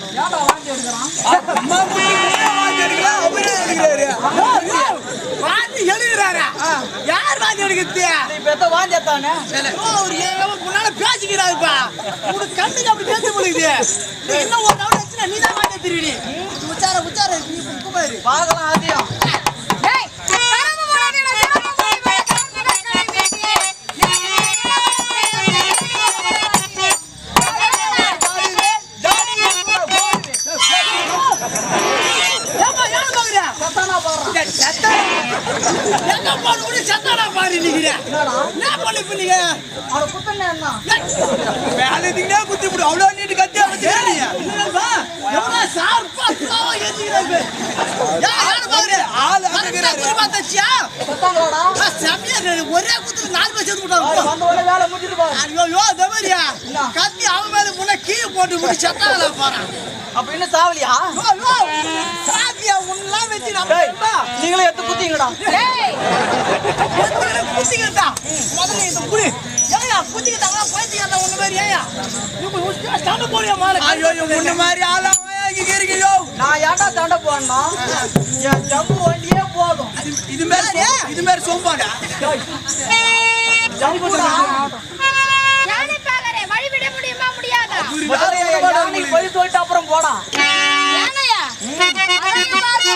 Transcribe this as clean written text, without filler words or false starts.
ஏன்டா வாந்தி எடுக்கிறான்? வாந்தி எடுக்கிறாரா? யார் வாந்தி எடுக்கிறது? இப்ப எத்த வாந்தி எத்தானே? ஒரு முன்னால பேசிக்கிறாருப்பா. உனக்கு கண்ணுக்கு அப்படி பேச முடியுது. இன்னும் ஒரு நாள் வச்சுனா நீ தான் வாந்தி எடுத்துருவீ. உச்சார நீ குமாரு பார்க்கலாம் ஆதியம். ஒரே குத்து 4 பேர் சேர்த்து கத்தி அவன் மேல முன்ன கீ போட்டு முடி செத்தாங்களா பாரு. அப்ப என்ன சாவலியா? சாத்தியா உன்னெல்லாம் வச்சு நம்ம நீங்களே எடுத்து குத்திங்கடா. குத்திக்கிட்டா முதல்ல இந்த புடி ஏயா குத்திக்கிட்டாங்களா போயிட்டீங்க ஒண்ணு மாதிரி ஏயா நீ சண்டை போறியா மால ஐயோ முன்ன மாதிரி ஆளா இங்க இருக்கீங்க. நான் ஏன்டா சண்டை போடனா? என் ஜம்பு வண்டியே போதும். இது மாதிரி சோம்பாடா ஜம்புடா. யானை பாகரே வழி விட முடியுமா முடியாதா? நீ போய் சொல்லிட்டு அப்புறம் போடா. யானையா? அரங்க பாரு.